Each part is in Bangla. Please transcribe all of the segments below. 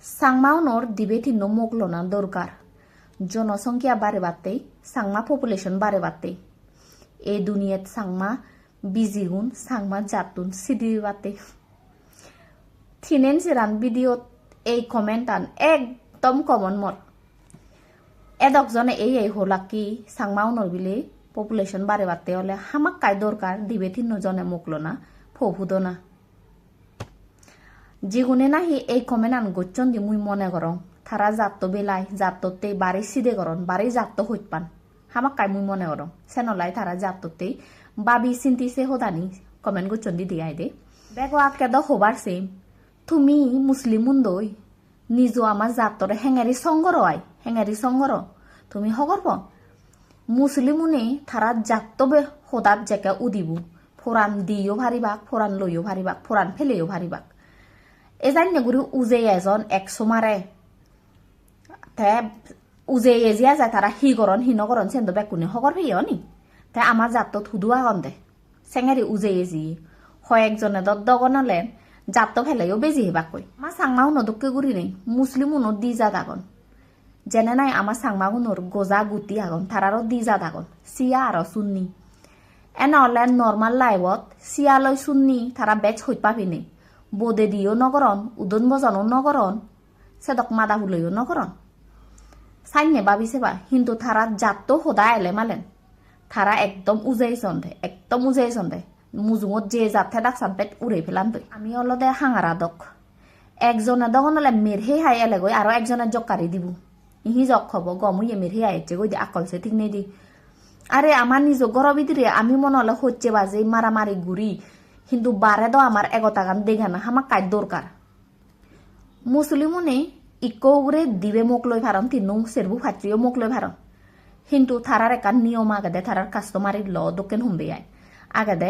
সাংমাউনর দিবেতি নো মোকলনা দরকার জনসংখ্যা বাড়ে বাড়তেই সাংমা পপুলেশন বাড়ে বাড়তেই এই দুনিয়াত সাংমা বিজিগুন সাংমা জাতুন সিদি বাতে থিনেন সিরান ভিডিও এই কমেন্টান একদম কমন মত এদকজনে এই হলাকি সাংমাউনর বিলে পপুলেশন বাড়ে বাড়তে হলে হামাক কাই দরকার দিবেতি নজনে মোকলনা ফফুদনা যেগুনে নাহি এই কমেন্ট আন গচ্ছন দি মুই মনে করং তারা জাত বেলাই জাততে বাড়ি সিদে করন বাড়ি জাত হইত পান হামাক কাই মুই মনে করং সেনলাই তারা জাততে বাবি চিন্তি সে হদানি কমেন্ট গচ্ছন দি দিয়াই দে বেগো আকে দ হবার সেম তুমি মুসলিম মুন্দই নিজ আমার জাতরে হেঙারি সঙ্গর আই হেঙারি সঙ্গর তুমি হগর মুসলিমুনে তারা জাত বে হদাত জেকে উদিবু ফোরান দিও ভারিবাক ফোরান লইও ভারিবাক ফোরান ফেলেও ভারিবাক এজান নেগুরি উজে এজন 100 মারে তে উজে এজিয়া যায় তারা হি গরন হি নগরন সেন্দ বেকুনে হগর ফেইও নি তে আমার জাত থুদুয়া গন দে সেঙেরি উজে এজি হয় একজনে দগনলে জাত ফেলেও বেজি হেবাক কই আমার সাংমাও নদকে গুরি নেই মুসলিম উনো দি জাত আগন যেনে নাই আমার সাংমাগুনোর গোজা গুতি আগন তারারও দি জাত আগন সিয়া আর সুন্নি এনলে নর্মাল লাইফত সিয়া লই সুন্নি তারা বেচ হইত পাবিনে বোদে দিও নগরন উদন বজানো নগরন সেদক মাদা হুলইও নগরন সাইনে ভাবিছেবা কিন্তু তারা জাত হোদা এলে মালেন তারা একদম উজাই চন্দে মুজুঙত যে জাতে ডাকসান পেট উড়ে ফেলান তৈ আমি অলদে হাঙারা দক একজনে দগনলে মেরহে হাই এলে গই আরো একজনে জকারি দিব ইহি জক হব গমুয়ে মেরহে আইছে গই আকলছে ঠিক নেই দি আরে আমার নিজ গরব ভিতরে আমি মনে হলে হচ্ছে বাজে মারামারি ঘুরি কিন্তু বারে দ আমার এগতা গান দেখে না আমার কাজ দরকার মুসলিমনে ইকো উড়ে দিবে মোক লই ভারন তিনু সেরবু ফাত্রিও মোক লই ভারন কিন্তু থারার একান নিয়ম আগে দে থারার কাস্টমারি ল দোকেন হুমবে আয় আগে দে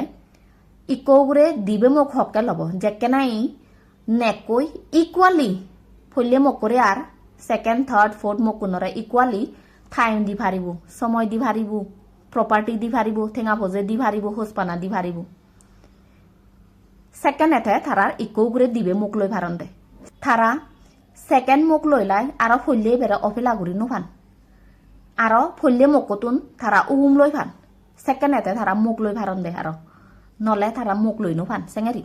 ইকো উড়ে দিবে মোক হকে লব যেকে নাই নেকই ইকুয়ালি ফলে মোক করে আর সেকেন্ড থার্ড ফোর্থ মোক কোনরে ইকুয়ালি টাইম দি ভারিব সময় দি ভারিব প্রপার্টি দি ভারিব ঠেঙা ভোজে দি ভারিব হোসপানা দি ভারিব সেকেন্ড এতে তারার ইকো উড়ে দিবে মোক লই ভারন দে তারা সেকেন্ড মোক লইলাই আরো ফলে বেড়ে অফেলা গুড়ি নুফান আরো ফলে মকতুন তারা উহুম লই ফান সেকেন্ড এতে তারা মোক লই ভারন দে আরো নলে তারা মোক লই নুফান সেঙেরি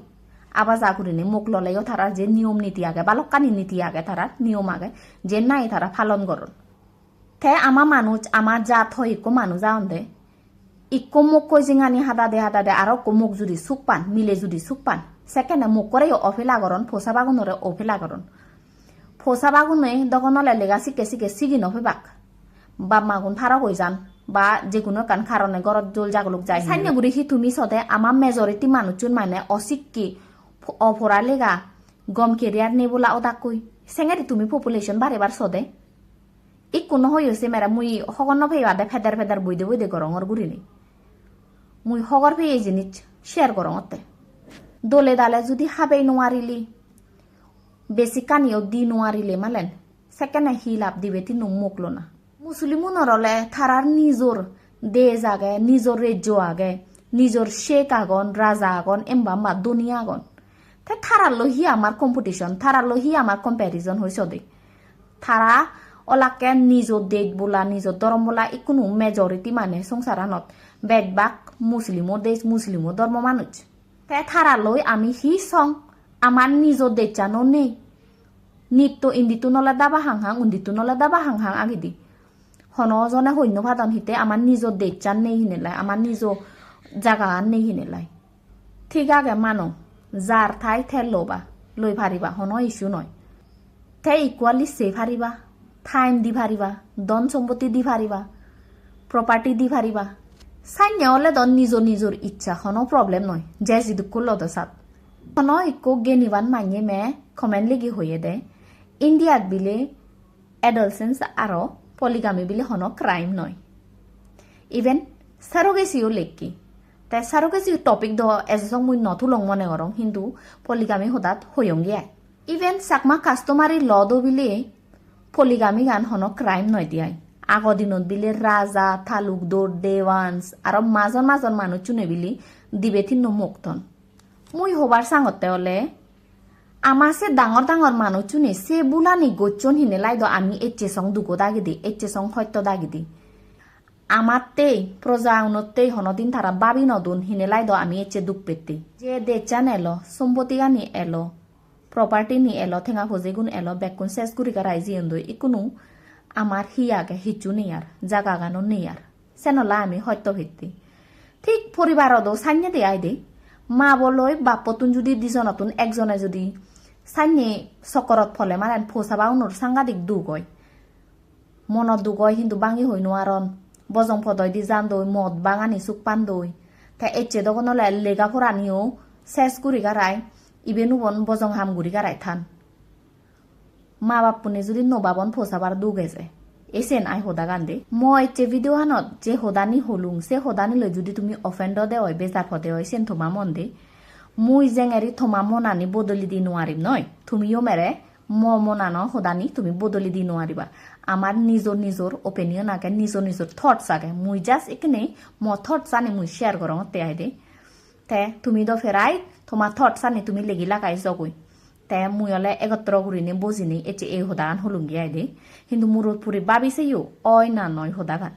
আবার জাগুরিনে মোক ললেও তারা যে নিয়ম নীতি আগে বালকানি নীতি আগে তারা নিয়ম আগে যে নাই তারা পালন করন তে আমার মানুষ আমার জাত হয় ইকো মানুষ যাওন দে ইকো মোক কই জিঙানি হাদা দে আরো মোক যদি সুখ পান মিলে যদি সুখ পান সেকেন্ডে মোক করে অফেলা করন ফোসা বাগুনরে অফেলা করন ফোসা বাগুনে দগনলে লেগা সিকে সিগি নফেবাক বা মাগুন ফারা হয়ে যান বা যে কোনো কান কারণে গরত জল জাগলুক যায় সাইনে গুড়ি হি তুমি সদে আমার মেজরিটি মানুষজন মানে অশিক্ষি অফরা লেগা গম কেরিয়ার নেবলা ওদাক কই সেঙেরি তুমি পপুলেশন বারেবার সদে ইকো নহইছে মেরা মুই হগর নফেইবাদে ফেদার বইদে গরঙর গুড়ি নেই মুই হগর ফেই এই জিনিস শেয়ার গরঙতে দলে দালে যদি হাবেই নোয়ারিলি বেশি কানিও দি নোয়ারিলে মালেন সেকেন্ডে হিলাপ দিবে তিনু মুকলো না মুসলিমু নরলে থারার নিজর দেশ আগে নিজর রাজ্য আগে নিজর শেখ আগন রাজা আগন এমবা দুনিয়া আগন তাই থারার লহি আমার কম্পিটিশন থারার লহি আমার কম্পারিজন হয়েছে দে থারা ওলাকে নিজর দেশ বোলা নিজর ধর্ম বোলা কোনো মেজরিটি মানে সংসারানত বেদবাক মুসলিমো দেশ মুসলিমো ধর্ম মানুষ তাই থারার লই আমি হি সং আমার নিজর দেশ জানো নেই নিত্য ইন্দিতু নলে দাবা হাং উন্দিতু নলে দাবা হাং আগে দি হনজনে সৈন্য ভাদন হিতে আমার নিজ দেশ চান নেই হিনেলাই আমার নিজ জাগা নেই হিনেলাই ঠিক আগে মানো যার ঠাই ঠেল লবা লই ভারিবা হন ইস্যু নয় তে ইকুয়ালি সে ভারিবা টাইম দি ভারিবা ধন সম্পত্তি দি ভারিবা প্রপার্টি দি ভারিবা সাইনে হলে দন নিজর ইচ্ছা হন প্রবলেম নয় যে যিদুক লদ সাত হন ইকো গেনিবান মাইনে মে কমেন্ট লেগি হয়ে দে ইন্ডিয়াত বিলে এডলসেন্স আরো পলিগামি বিলে হন ক্রাইম নয় ইভেন সারোগেসিও লেখকি তাই সারোগেসি টপিক দ এজং মুই নথুলং মনে করং কিন্তু পলিগামি হদাত হয়ং গিয়ায় ইভেন সাকমা কাস্টমারি ল দ বিলে পলিগামি গান হন ক্রাইম নয় দিয়াই আগৰ দিনত বিলে রাজা তালুকদর দেওয়ান্স আর মাজর মানুষ চুনে বিলি দিবে তিন মুক্তন মুই হবার সাঙতে হলে amase dangor manu chuni se bulani gochon hinelai do ami etche song dugo dagidi etche song hoyto dagidi amate proja unotte honodin thara babi nodun hinelai do ami etche duk petti je dechan elo somboti gani elo property ni elo thenga hojegun elo bekkun ses guri garai jiendo ikunu আমার হিয়াকে হিচু নেয়ার জাগা গানো নেয়ার সেনলা আমি হয়তো ভিত্তি ঠিক পরিবারও সাইনে দেয়াই দে মা বলই বাপতুন যদি দুজনতুন একজনে যদি সাইনে চকরত ফলে মানে ফোসাবা উনোর সাংঘাতিক দুগয় মনত দুগয় কিন্তু বাঙি হই নোয়ারন বজং ফদয় দি জান দই মদ বাঙানি সুক পান দই তা এচে দগনলে লেগা ফোরানিও শেষ গুড়ি গারাই ইবেনুবন বজং হাম গুড়ি গারাই থান মা বাপুনে যদি নবাবন ফোসাবার দুগেছে এসেন আই হোদা গান্ধে মই চে ভিডিও হানত যে হোদানি হলুং সে হোদানি লৈ যদি তুমি অফেন্ড দে হয় বেজার ফদে হয় সেন থমা মন দে মুই জেঙেরি থমা মনানি বদলি দি নোৱাৰিম নয় তুমিও মেরে মনানো হোদানি তুমি বদলি দি নোৱাৰিবা আমার নিজর ওপিনিয়ন আগে নিজর থটস আগে মুই জাস্ট এখানে থটস আনি মুই শেয়ার করং তে আই দে তে তুমি দ ফেরাই তোমার থটস আনি তুমি লেগি লাগাই জগই তে মুয়লে একত্র করিনি বুঝিনি এচে এই হোদাগান হলুঙ্গিয়াই দে কিন্তু মুরুত পুরি বাবিছে ইউ অয় না নয় হোদাগান